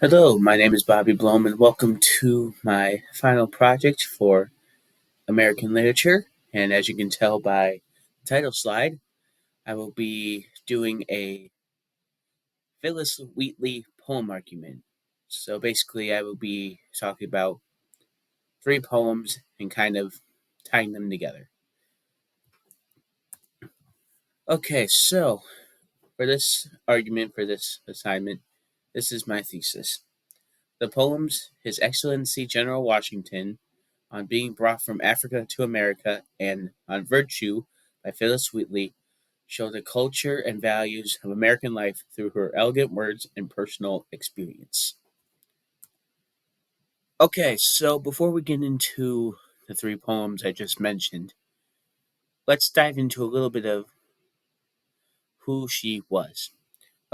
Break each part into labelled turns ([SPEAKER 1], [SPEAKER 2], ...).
[SPEAKER 1] Hello, my name is Bobby Blom, and welcome to my final project for American literature. And as you can tell by the title slide, I will be doing a Phillis Wheatley poem argument. So basically, I will be talking about three poems and kind of tying them together. Okay, so for this argument, for this assignment, this is my thesis. The poems His Excellency General Washington, On Being Brought from Africa to America, and On Virtue by Phillis Wheatley show the culture and values of American life through her elegant words and personal experience. Okay, so before we get into the three poems I just mentioned, let's dive into a little bit of who she was.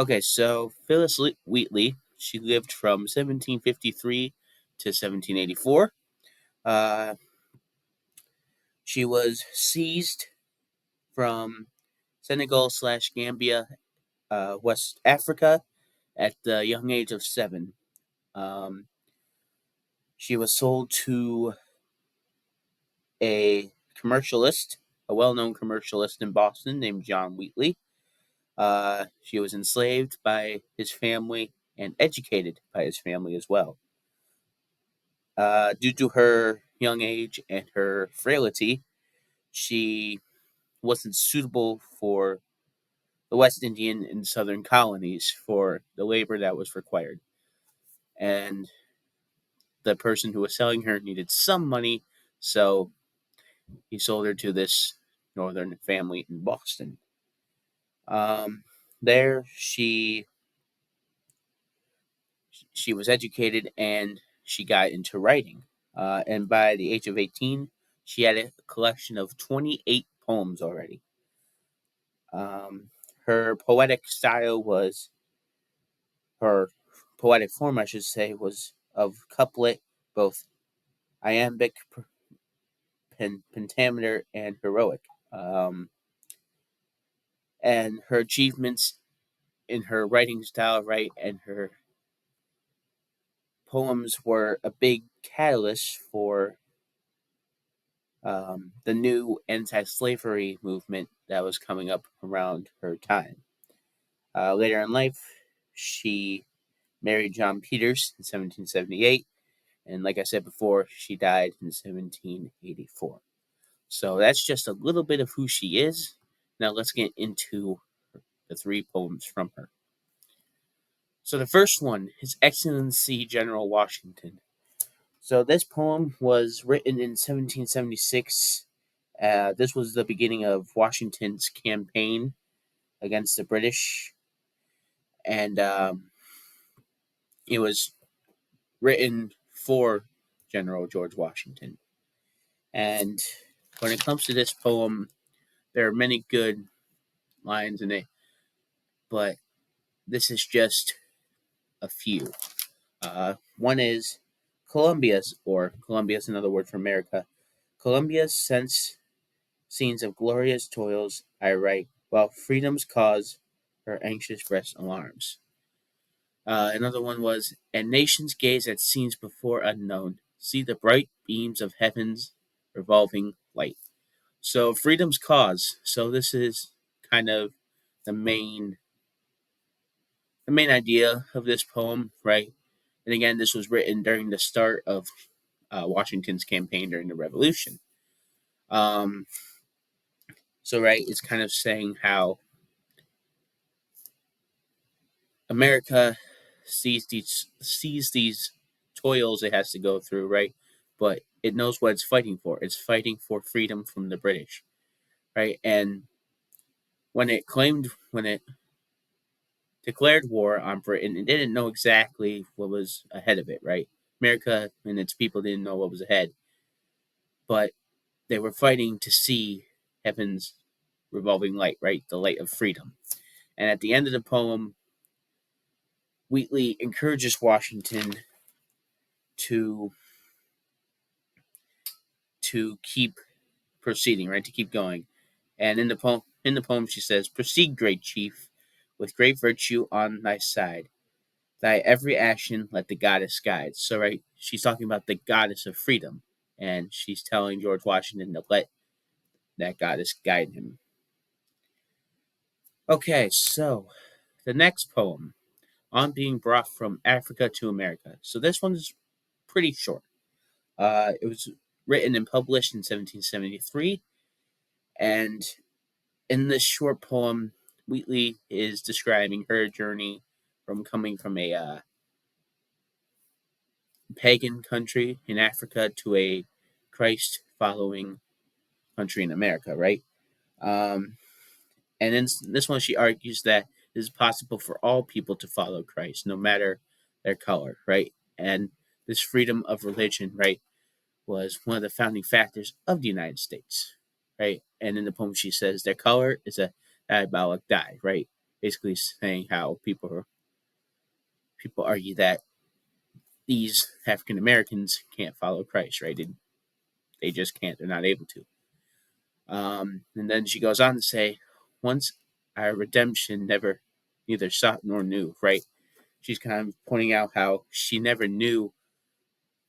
[SPEAKER 1] Okay, so Phillis Wheatley, she lived from 1753 to 1784. Uh, she was seized from Senegal/Gambia, West Africa, at the young age of 7. Um, she was sold to a commercialist, a well-known commercialist in Boston named John Wheatley. She was enslaved by his family and educated by his family as well. Due to her young age and her frailty, she wasn't suitable for the West Indian and Southern colonies for the labor that was required. And the person who was selling her needed some money, so he sold her to this northern family in Boston. There, she was educated and she got into writing. And by the age of 18, she had a collection of 28 poems already. Um, her poetic style was, her poetic form, I should say, was of couplet, both iambic, pentameter, and heroic. Um, and her achievements in her writing style, right, and her poems were a big catalyst for the new anti-slavery movement that was coming up around her time. Later in life, she married John Peters in 1778, and like I said before, she died in 1784. So that's just a little bit of who she is. Now let's get into the three poems from her. So the first one, His Excellency General Washington. So this poem was written in 1776. This was the beginning of Washington's campaign against the British, and it was written for General George Washington. And when it comes to this poem, there are many good lines in it, but this is just a few. One is Columbia is another word for America. Columbia's scenes of glorious toils I write, while freedom's cause her anxious breast alarms. Another one was, and nations gaze at scenes before unknown, see the bright beams of heaven's revolving light. So freedom's cause. So this is kind of the main the main idea of this poem, right? And again, this was written during the start of Washington's campaign during the Revolution. Um, so right, it's kind of saying how America sees these toils it has to go through, right? But it knows what it's fighting for. It's fighting for freedom from the British, right? And when it declared war on Britain, it didn't know exactly what was ahead of it, right? America and its people didn't know what was ahead, but they were fighting to see heaven's revolving light, right? The light of freedom. And at the end of the poem, Wheatley encourages Washington to keep proceeding, right? To keep going. And in the poem she says, "Proceed, great chief, with great virtue on thy side. Thy every action let the goddess guide. So, right, she's talking about the goddess of freedom, and she's telling George Washington to let that goddess guide him. Okay, so the next poem, On Being Brought from Africa to America. So this one's pretty short. It was written and published in 1773, and in this short poem, Wheatley is describing her journey from coming from a pagan country in Africa to a Christ following country in America, right? Um, and in this one, she argues that it is possible for all people to follow Christ, no matter their color, right? And this freedom of religion, right, was one of the founding factors of the United States, right? And in the poem, she says their color is a diabolic dye, right? Basically saying how people argue that these African Americans can't follow Christ, right? They just can't. They're not able to. And then she goes on to say, once our redemption neither sought nor knew, right? She's kind of pointing out how she never knew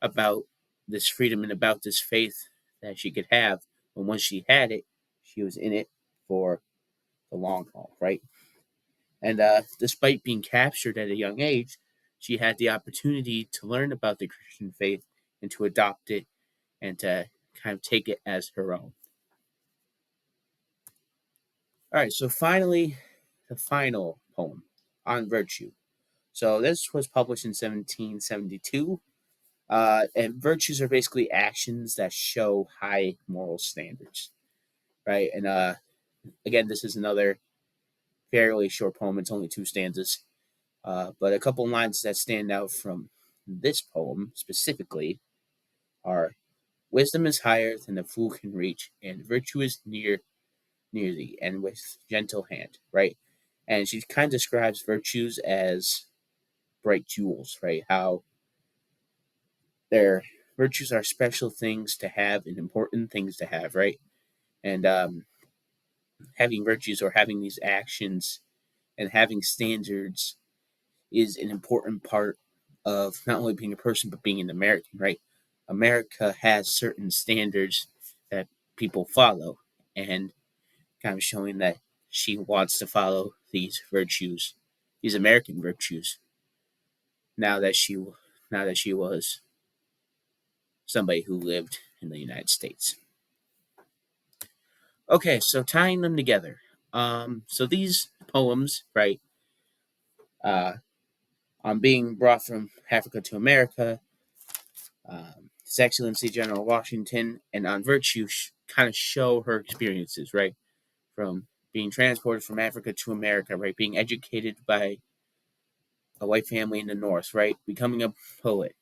[SPEAKER 1] about this freedom and about this faith that she could have. But once she had it, she was in it for the long haul, right? And despite being captured at a young age, she had the opportunity to learn about the Christian faith and to adopt it and to kind of take it as her own. All right, so finally, the final poem, On Virtue. So this was published in 1772, and virtues are basically actions that show high moral standards, right? And again, this is another fairly short poem. It's only two stanzas, but a couple lines that stand out from this poem specifically are: "Wisdom is higher than the fool can reach, and virtue is near thee, and with gentle hand." Right, and she kind of describes virtues as bright jewels, right? How their virtues are special things to have and important things to have, right? And having virtues or having these actions and having standards is an important part of not only being a person but being an American, right? America has certain standards that people follow, and kind of showing that she wants to follow these virtues, these American virtues, now that she was somebody who lived in the United States. Okay, so tying them together. So these poems, right, uh, on being brought from Africa to America, His Excellency General Washington, and on virtue, kind of show her experiences, right, from being transported from Africa to America, right, being educated by a white family in the North, right, becoming a poet,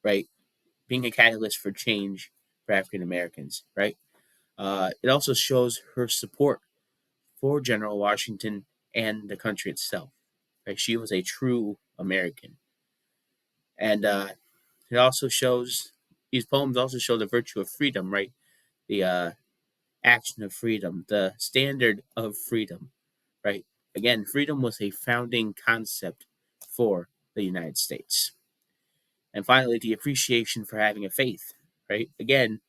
[SPEAKER 1] right, being a catalyst for change for African Americans, right. It also shows her support for General Washington and the country itself. Right? She was a true American. And it also shows, these poems also show the virtue of freedom, right? The action of freedom, the standard of freedom, right? Again, freedom was a founding concept for the United States. And finally, the appreciation for having a faith, right? Again,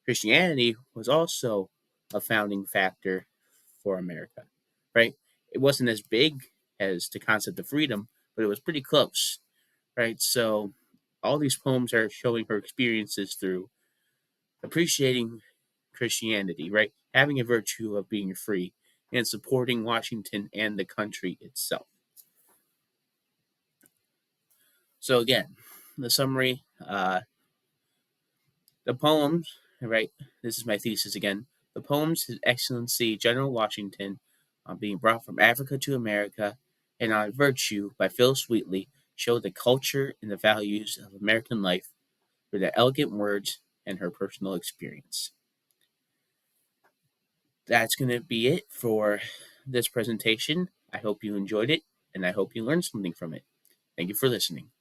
[SPEAKER 1] Christianity was also a founding factor for America, right? It wasn't as big as the concept of freedom, but it was pretty close, right? So all these poems are showing her experiences through appreciating Christianity, right? Having a virtue of being free and supporting Washington and the country itself. So again, the summary, the poems, right? This is my thesis again. The poems, His Excellency General Washington, on being brought from Africa to America, and on virtue by Phillis Wheatley, show the culture and the values of American life through their elegant words and her personal experience. That's going to be it for this presentation. I hope you enjoyed it, and I hope you learned something from it. Thank you for listening.